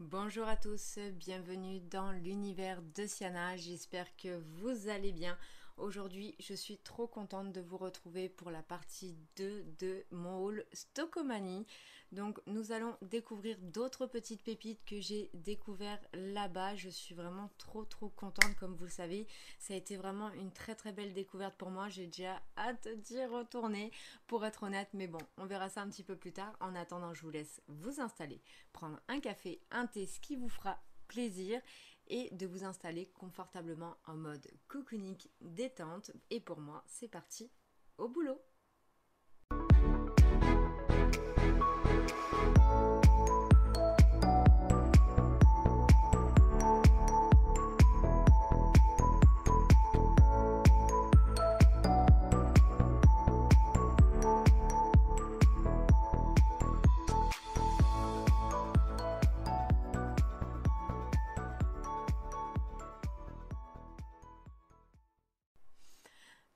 Bonjour à tous, bienvenue dans l'univers de Siana, j'espère que vous allez bien. Aujourd'hui, je suis trop contente de vous retrouver pour la partie 2 de mon haul Stockomanie. Donc nous allons découvrir d'autres petites pépites que j'ai découvert là-bas. Je suis vraiment trop contente, comme vous le savez. Ça a été vraiment une très belle découverte pour moi. J'ai déjà hâte d'y retourner pour être honnête, mais bon, on verra ça un petit peu plus tard. En attendant, je vous laisse vous installer, prendre un café, un thé, ce qui vous fera plaisir et de vous installer confortablement en mode cocooning détente. Et pour moi, c'est parti, au boulot.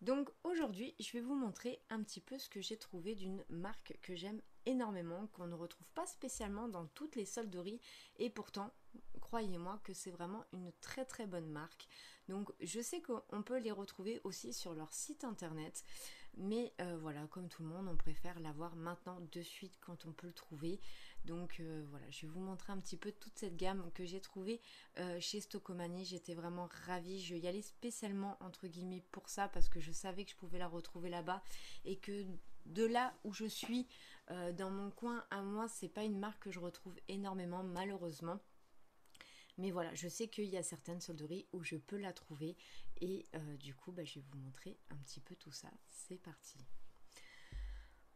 Donc aujourd'hui, je vais vous montrer un petit peu ce que j'ai trouvé d'une marque que j'aime énormément, qu'on ne retrouve pas spécialement dans toutes les solderies et pourtant, croyez-moi que c'est vraiment une très bonne marque. Donc je sais qu'on peut les retrouver aussi sur leur site internet, mais voilà, comme tout le monde, on préfère l'avoir maintenant de suite quand on peut le trouver. Donc voilà, je vais vous montrer un petit peu toute cette gamme que j'ai trouvée chez Stockomanie. J'étais vraiment ravie, je y allais spécialement entre guillemets pour ça parce que je savais que je pouvais la retrouver là-bas et que de là où je suis, dans mon coin à moi, c'est pas une marque que je retrouve énormément malheureusement. Mais voilà, je sais qu'il y a certaines solderies où je peux la trouver et du coup, je vais vous montrer un petit peu tout ça. C'est parti.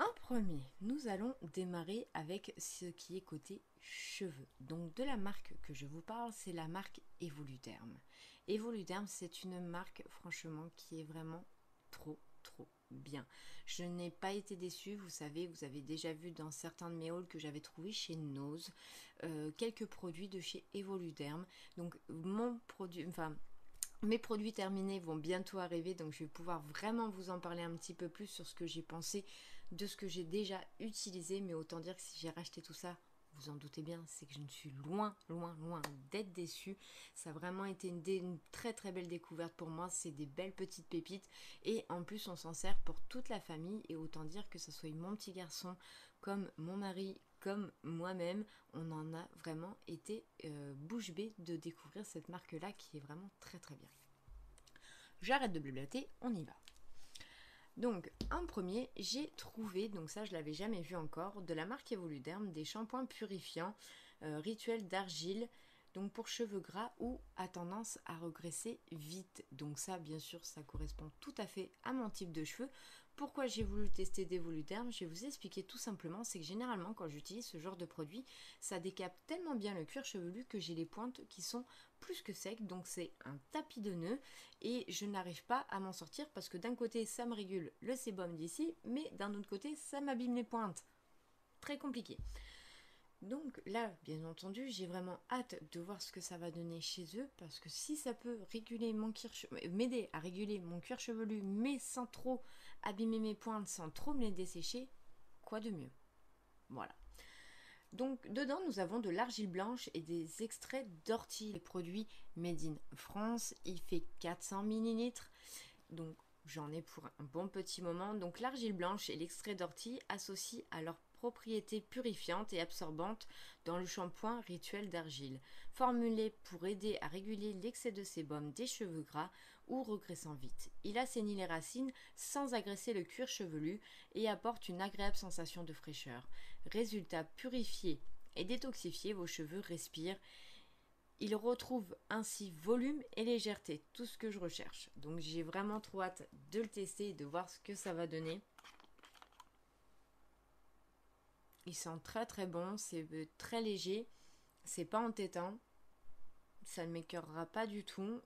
En premier, nous allons démarrer avec ce qui est côté cheveux. Donc de la marque que je vous parle, c'est la marque Evoluderm. Evoluderm, c'est une marque franchement qui est vraiment trop bien. Je n'ai pas été déçue, vous savez, vous avez déjà vu dans certains de mes hauls que j'avais trouvé chez Nose quelques produits de chez Evoluderm. Donc mon produit, enfin mes produits terminés vont bientôt arriver, donc je vais pouvoir vraiment vous en parler un petit peu plus sur ce que j'ai pensé de ce que j'ai déjà utilisé. Mais autant dire que si j'ai racheté tout ça, vous en doutez bien, c'est que je ne suis loin d'être déçue. Ça a vraiment été une très belle découverte pour moi. C'est des belles petites pépites et en plus on s'en sert pour toute la famille. Et autant dire que ce soit mon petit garçon comme mon mari comme moi-même, on en a vraiment été bouche bée de découvrir cette marque-là qui est vraiment très bien. J'arrête de blablater, on y va. Donc, en premier, j'ai trouvé, donc ça je l'avais jamais vu encore, de la marque Evoluderm, des shampoings purifiants, rituels d'argile, donc pour cheveux gras ou à tendance à regresser vite. Donc ça, bien sûr, ça correspond tout à fait à mon type de cheveux. Pourquoi j'ai voulu tester d'Evoluderm? Je vais vous expliquer tout simplement, c'est que généralement quand j'utilise ce genre de produit, ça décape tellement bien le cuir chevelu que j'ai les pointes qui sont plus que secs, donc c'est un tapis de nœuds et je n'arrive pas à m'en sortir parce que d'un côté ça me régule le sébum d'ici, mais d'un autre côté ça m'abîme les pointes. Très compliqué. Donc là, bien entendu, j'ai vraiment hâte de voir ce que ça va donner chez eux parce que si ça peut réguler mon cuir m'aider à réguler mon cuir chevelu mais sans trop abîmer mes pointes, sans trop me les dessécher, quoi de mieux? Voilà. Donc dedans nous avons de l'argile blanche et des extraits d'ortie. Les produits made in France, il fait 400 ml. Donc j'en ai pour un bon petit moment. Donc l'argile blanche et l'extrait d'ortie associent à leurs propriétés purifiantes et absorbantes dans le shampoing rituel d'argile, formulé pour aider à réguler l'excès de sébum des cheveux gras ou regressant vite. Il assainit les racines sans agresser le cuir chevelu et apporte une agréable sensation de fraîcheur. Résultat, purifié et détoxifié, vos cheveux respirent. Il retrouve ainsi volume et légèreté, tout ce que je recherche. Donc j'ai vraiment trop hâte de le tester et de voir ce que ça va donner. Il sent très bon, c'est très léger, c'est pas entêtant, ça ne m'écœurera pas du tout.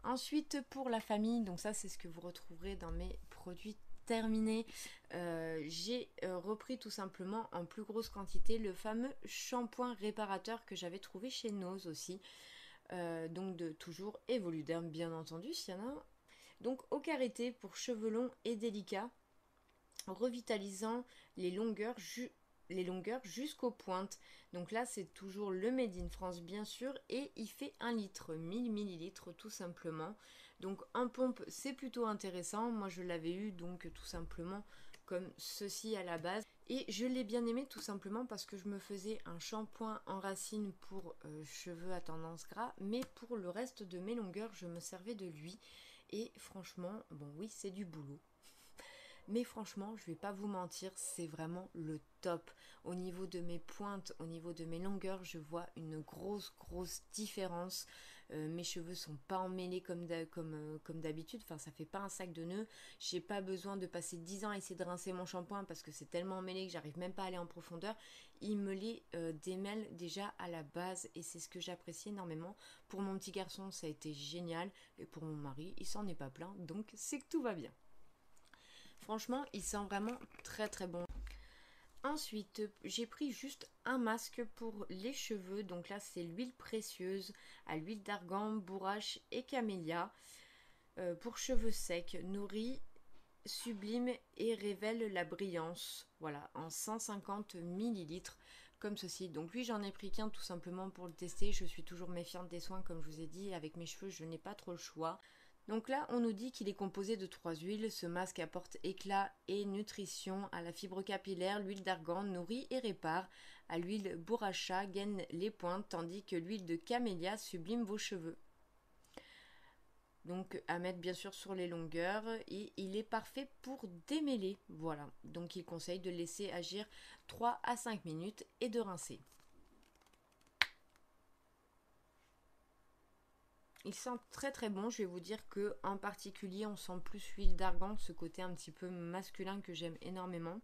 Ensuite pour la famille, donc ça c'est ce que vous retrouverez dans mes produits terminés, j'ai repris tout simplement en plus grosse quantité le fameux shampoing réparateur que j'avais trouvé chez Nose aussi. Donc de toujours Evoluderm bien entendu s'il y en a un. Donc au karité pour cheveux longs et délicats, revitalisant les longueurs les longueurs jusqu'aux pointes. Donc là, c'est toujours le Made in France, bien sûr, et il fait 1 litre, 1000 millilitres tout simplement. Donc en pompe, c'est plutôt intéressant. Moi, je l'avais eu donc tout simplement comme ceci à la base. Et je l'ai bien aimé tout simplement parce que je me faisais un shampoing en racine pour cheveux à tendance gras, mais pour le reste de mes longueurs, je me servais de lui. Et franchement, bon oui, c'est du boulot. Mais franchement, je vais pas vous mentir, c'est vraiment le top. Au niveau de mes pointes, au niveau de mes longueurs, je vois une grosse différence. Mes cheveux sont pas emmêlés comme d'habitude. Enfin, ça fait pas un sac de nœuds. J'ai pas besoin de passer 10 ans à essayer de rincer mon shampoing parce que c'est tellement emmêlé que j'arrive même pas à aller en profondeur. Il me les démêle déjà à la base et c'est ce que j'apprécie énormément. Pour mon petit garçon, ça a été génial. Et pour mon mari, il s'en est pas plaint. Donc, c'est que tout va bien. Franchement, il sent vraiment très bon. Ensuite, j'ai pris juste un masque pour les cheveux. Donc là, c'est l'huile précieuse à l'huile d'argan, bourrache et camélia. Pour cheveux secs, nourrit, sublime et révèle la brillance. Voilà, en 150 millilitres comme ceci. Donc lui, j'en ai pris qu'un tout simplement pour le tester. Je suis toujours méfiante des soins, comme je vous ai dit. Avec mes cheveux, je n'ai pas trop le choix. Donc là, on nous dit qu'il est composé de 3 huiles. Ce masque apporte éclat et nutrition à la fibre capillaire. L'huile d'argan nourrit et répare. À l'huile bourracha gaine les pointes, tandis que l'huile de camélia sublime vos cheveux. Donc à mettre bien sûr sur les longueurs et il est parfait pour démêler. Voilà, donc il conseille de laisser agir 3 à 5 minutes et de rincer. Il sent très bon, je vais vous dire que en particulier on sent plus l'huile d'argan, ce côté un petit peu masculin que j'aime énormément.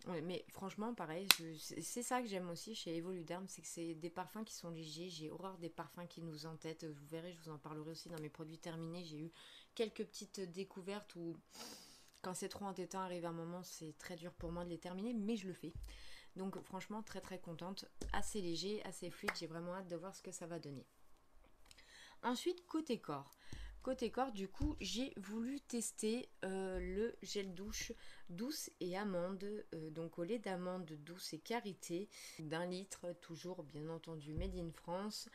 Ouais, mais franchement pareil, c'est ça que j'aime aussi chez Evoluderm, c'est que c'est des parfums qui sont légers. J'ai horreur des parfums qui nous entêtent. Vous verrez, je vous en parlerai aussi dans mes produits terminés. J'ai eu quelques petites découvertes où quand c'est trop entêtant, arrive un moment, c'est très dur pour moi de les terminer, mais je le fais. Donc franchement très contente, assez léger, assez fluide, j'ai vraiment hâte de voir ce que ça va donner. Ensuite, côté corps. Côté corps, du coup, j'ai voulu tester le gel douche douce et amande, donc au lait d'amande douce et karité, d'1 litre, toujours bien entendu made in France.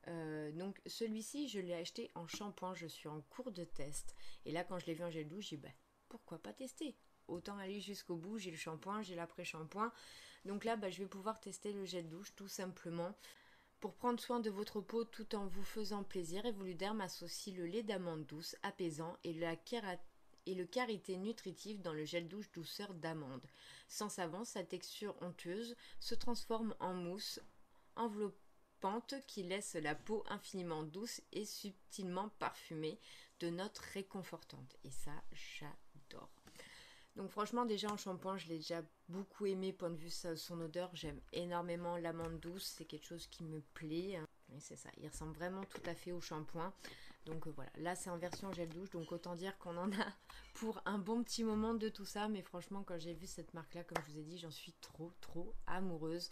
Donc celui-ci, je l'ai acheté en shampoing, je suis en cours de test. Et là, quand je l'ai vu en gel douche, j'ai dit, pourquoi pas tester? Autant aller jusqu'au bout, j'ai le shampoing, j'ai l'après-shampoing. Donc là, je vais pouvoir tester le gel douche tout simplement. Pour prendre soin de votre peau tout en vous faisant plaisir, Evoluderm associe le lait d'amande douce apaisant et le karité nutritif dans le gel douche douceur d'amande. Sans savon, sa texture onctueuse se transforme en mousse enveloppante qui laisse la peau infiniment douce et subtilement parfumée de notes réconfortantes. Et ça, j'adore. Donc franchement déjà en shampoing je l'ai déjà beaucoup aimé point de vue son odeur. J'aime énormément l'amande douce, c'est quelque chose qui me plaît. Oui c'est ça, il ressemble vraiment tout à fait au shampoing. Donc voilà, là c'est en version gel douche, donc autant dire qu'on en a pour un bon petit moment de tout ça. Mais franchement quand j'ai vu cette marque là, comme je vous ai dit, j'en suis trop amoureuse.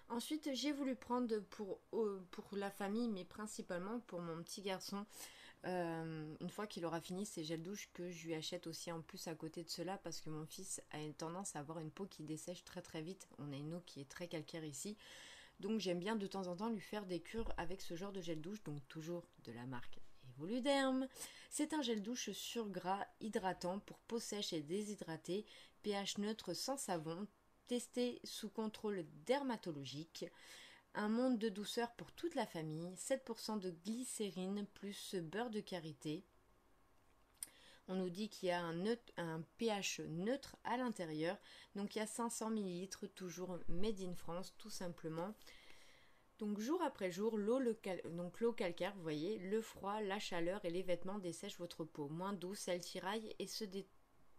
Ensuite j'ai voulu prendre pour la famille, mais principalement pour mon petit garçon. Une fois qu'il aura fini ses gels douche, que je lui achète aussi en plus à côté de cela, parce que mon fils a une tendance à avoir une peau qui dessèche très vite. On a une eau qui est très calcaire ici, donc j'aime bien de temps en temps lui faire des cures avec ce genre de gel douche, donc toujours de la marque Evoluderm. C'est un gel douche sur gras hydratant pour peau sèche et déshydratée, pH neutre sans savon, testé sous contrôle dermatologique. Un monde de douceur pour toute la famille, 7% de glycérine plus beurre de karité. On nous dit qu'il y a un pH neutre à l'intérieur. Donc il y a 500 ml, toujours made in France tout simplement. Donc jour après jour, l'eau calcaire, vous voyez, le froid, la chaleur et les vêtements dessèchent votre peau. Moins douce, elle tiraille et se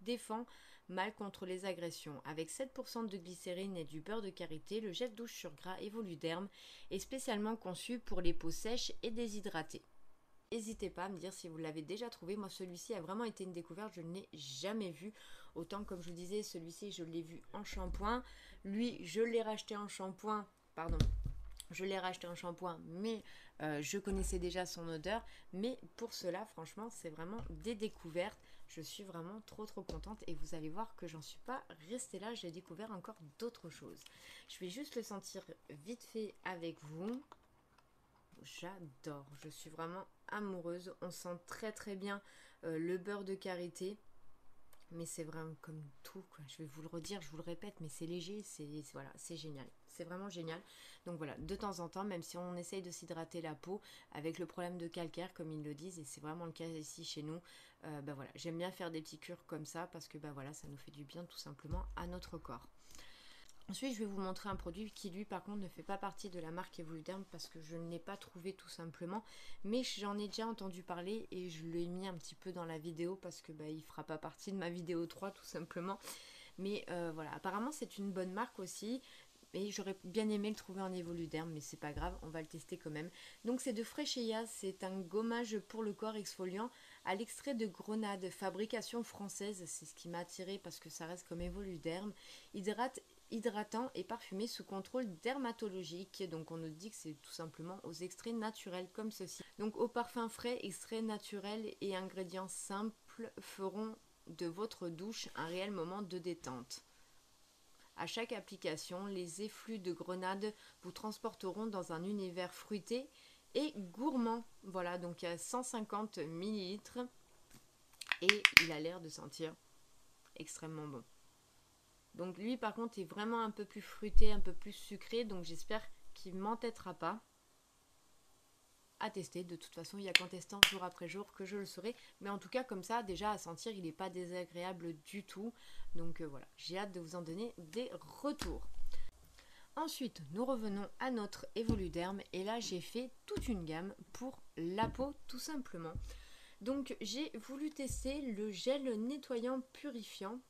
défend mal contre les agressions. Avec 7% de glycérine et du beurre de karité, le gel douche sur gras Evoluderm est spécialement conçu pour les peaux sèches et déshydratées. N'hésitez pas à me dire si vous l'avez déjà trouvé. Moi celui-ci a vraiment été une découverte, je ne l'ai jamais vu. Autant comme je vous disais, celui-ci je l'ai vu en shampoing. Lui je l'ai racheté en shampoing, pardon. Je l'ai racheté en shampoing, mais je connaissais déjà son odeur. Mais pour cela, franchement, c'est vraiment des découvertes. Je suis vraiment trop contente et vous allez voir que j'en suis pas restée là, j'ai découvert encore d'autres choses. Je vais juste le sentir vite fait avec vous. J'adore, je suis vraiment amoureuse. On sent très bien le beurre de karité. Mais c'est vraiment comme tout, quoi. Je vais vous le redire, je vous le répète, mais c'est léger, voilà, c'est génial. C'est vraiment génial. Donc voilà, de temps en temps, même si on essaye de s'hydrater la peau avec le problème de calcaire, comme ils le disent, et c'est vraiment le cas ici chez nous, bah voilà, j'aime bien faire des petits cures comme ça parce que bah voilà, ça nous fait du bien tout simplement à notre corps. Ensuite, je vais vous montrer un produit qui, lui, par contre, ne fait pas partie de la marque Evoluderm parce que je ne l'ai pas trouvé tout simplement. Mais j'en ai déjà entendu parler et je l'ai mis un petit peu dans la vidéo parce que bah, il ne fera pas partie de ma vidéo 3 tout simplement. Mais voilà, apparemment, c'est une bonne marque aussi. Et j'aurais bien aimé le trouver en Evoluderm, mais c'est pas grave, on va le tester quand même. Donc c'est de Frecheia, c'est un gommage pour le corps exfoliant à l'extrait de grenade, fabrication française, c'est ce qui m'a attiré parce que ça reste comme Evoluderm. Hydratant et parfumé sous contrôle dermatologique. Donc on nous dit que c'est tout simplement aux extraits naturels comme ceci. Donc au parfum frais, extraits naturels et ingrédients simples feront de votre douche un réel moment de détente. À chaque application, les effluves de grenade vous transporteront dans un univers fruité et gourmand. Voilà, donc il y a 150 ml et il a l'air de sentir extrêmement bon. Donc lui par contre est vraiment un peu plus fruité, un peu plus sucré, donc j'espère qu'il ne m'entêtera pas à tester. De toute façon il n'y a qu'en testant jour après jour que je le saurai, mais en tout cas comme ça déjà à sentir il n'est pas désagréable du tout. Donc voilà, j'ai hâte de vous en donner des retours. Ensuite nous revenons à notre Evoluderm et là j'ai fait toute une gamme pour la peau tout simplement. Donc j'ai voulu tester le gel nettoyant purifiant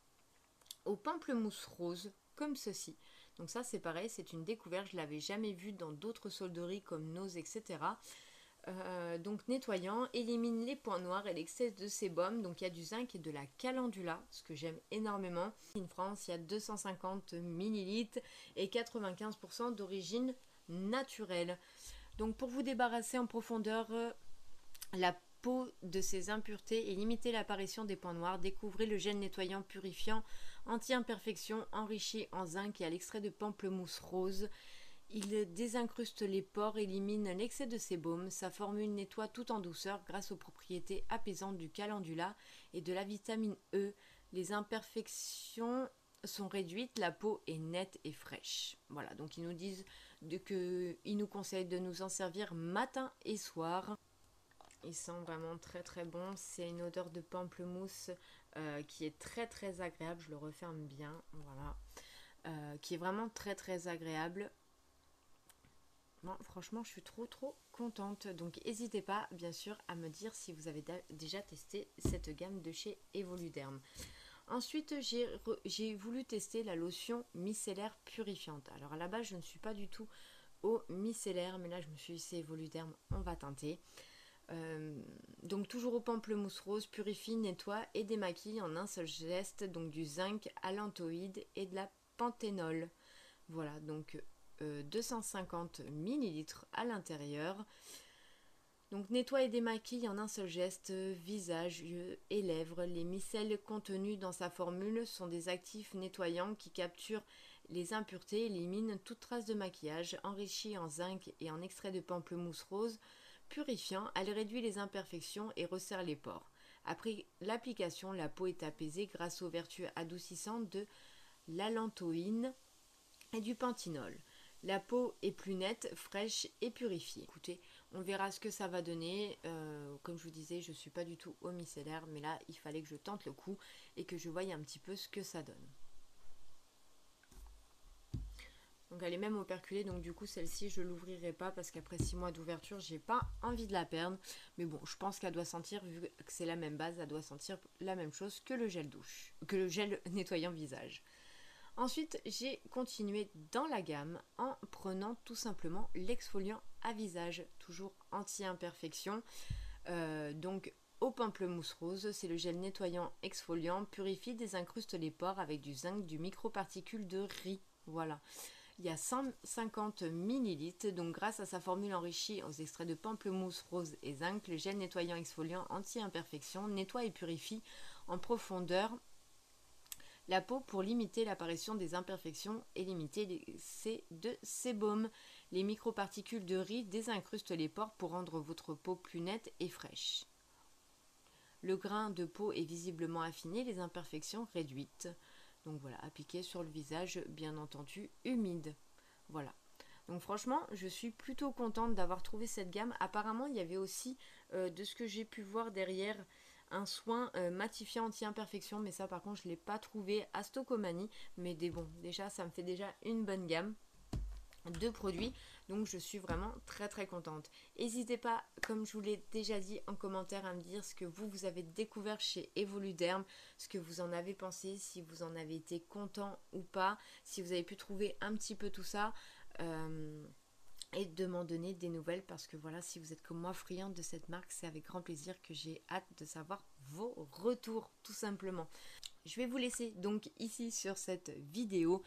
au pamplemousse rose comme ceci. Donc ça c'est pareil, c'est une découverte, je ne l'avais jamais vu dans d'autres solderies comme Nose, etc. Donc nettoyant, élimine les points noirs et l'excès de sébum. Donc il y a du zinc et de la calendula, ce que j'aime énormément. En France, il y a 250 ml et 95% d'origine naturelle. Donc pour vous débarrasser en profondeur la peau de ces impuretés et limiter l'apparition des points noirs, découvrez le gel nettoyant purifiant anti-imperfection enrichi en zinc et à l'extrait de pamplemousse rose. Il désincruste les pores, élimine l'excès de sébum. Sa formule nettoie tout en douceur grâce aux propriétés apaisantes du calendula et de la vitamine E. Les imperfections sont réduites, la peau est nette et fraîche. Voilà, donc ils nous disent qu'ils nous conseillent de nous en servir matin et soir. Il sent vraiment très bon. C'est une odeur de pamplemousse qui est très agréable. Je le referme bien, voilà. Qui est vraiment très agréable. Bon, franchement, je suis trop contente. Donc, n'hésitez pas, bien sûr, à me dire si vous avez déjà testé cette gamme de chez Evoluderm. Ensuite, j'ai voulu tester la lotion micellaire purifiante. Alors, à la base, je ne suis pas du tout au micellaire, mais là, je me suis dit, c'est Evoluderm, on va tenter. Donc, toujours au pamplemousse rose, purifie, nettoie et démaquille en un seul geste. Donc, du zinc, allantoïde et de la panthénol. Voilà, donc 250 ml à l'intérieur. Donc nettoie et démaquille en un seul geste, visage, yeux et lèvres. Les micelles contenues dans sa formule sont des actifs nettoyants qui capturent les impuretés, éliminent toute trace de maquillage. Enrichie en zinc et en extrait de pamplemousse rose, purifiant, elle réduit les imperfections et resserre les pores. Après l'application, la peau est apaisée grâce aux vertus adoucissantes de l'allantoïne et du panthénol. La peau est plus nette, fraîche et purifiée. Écoutez, on verra ce que ça va donner. Comme je vous disais, je ne suis pas du tout au micellaire, mais là, il fallait que je tente le coup et que je voie un petit peu ce que ça donne. Donc elle est même operculée, donc du coup celle-ci je l'ouvrirai pas parce qu'après 6 mois d'ouverture, j'ai pas envie de la perdre. Mais bon, je pense qu'elle doit sentir, vu que c'est la même base, elle doit sentir la même chose que le gel douche, que le gel nettoyant visage. Ensuite, j'ai continué dans la gamme en prenant tout simplement l'exfoliant à visage, toujours anti-imperfection. Donc au pamplemousse rose, c'est le gel nettoyant exfoliant, purifie, désincruste les pores avec du zinc, du microparticule de riz. Voilà. Il y a 150 ml, donc grâce à sa formule enrichie aux extraits de pamplemousse rose et zinc, le gel nettoyant exfoliant anti-imperfection nettoie et purifie en profondeur la peau pour limiter l'apparition des imperfections et limiter l'excès de sébum. Les microparticules de riz désincrustent les pores pour rendre votre peau plus nette et fraîche. Le grain de peau est visiblement affiné, les imperfections réduites. Donc voilà, appliqué sur le visage, bien entendu, humide. Voilà. Donc franchement, je suis plutôt contente d'avoir trouvé cette gamme. Apparemment, il y avait aussi, de ce que j'ai pu voir derrière, un soin matifiant anti-imperfection. Mais ça, par contre, je ne l'ai pas trouvé à Stocomanie. Mais bon, déjà, ça me fait déjà une bonne gamme de produits, donc je suis vraiment très contente. N'hésitez pas, comme je vous l'ai déjà dit en commentaire, à me dire ce que vous avez découvert chez Evoluderm, ce que vous en avez pensé, si vous en avez été content ou pas, si vous avez pu trouver un petit peu tout ça, et de m'en donner des nouvelles, parce que voilà, si vous êtes comme moi friande de cette marque, c'est avec grand plaisir que j'ai hâte de savoir vos retours, tout simplement. Je vais vous laisser donc ici sur cette vidéo.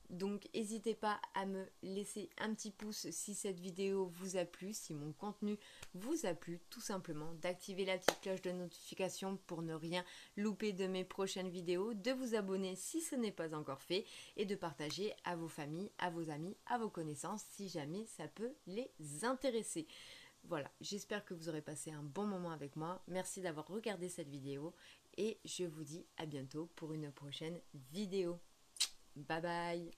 Donc n'hésitez pas à me laisser un petit pouce si cette vidéo vous a plu, si mon contenu vous a plu, tout simplement, d'activer la petite cloche de notification pour ne rien louper de mes prochaines vidéos, de vous abonner si ce n'est pas encore fait et de partager à vos familles, à vos amis, à vos connaissances si jamais ça peut les intéresser. Voilà, j'espère que vous aurez passé un bon moment avec moi. Merci d'avoir regardé cette vidéo et je vous dis à bientôt pour une prochaine vidéo. Bye bye.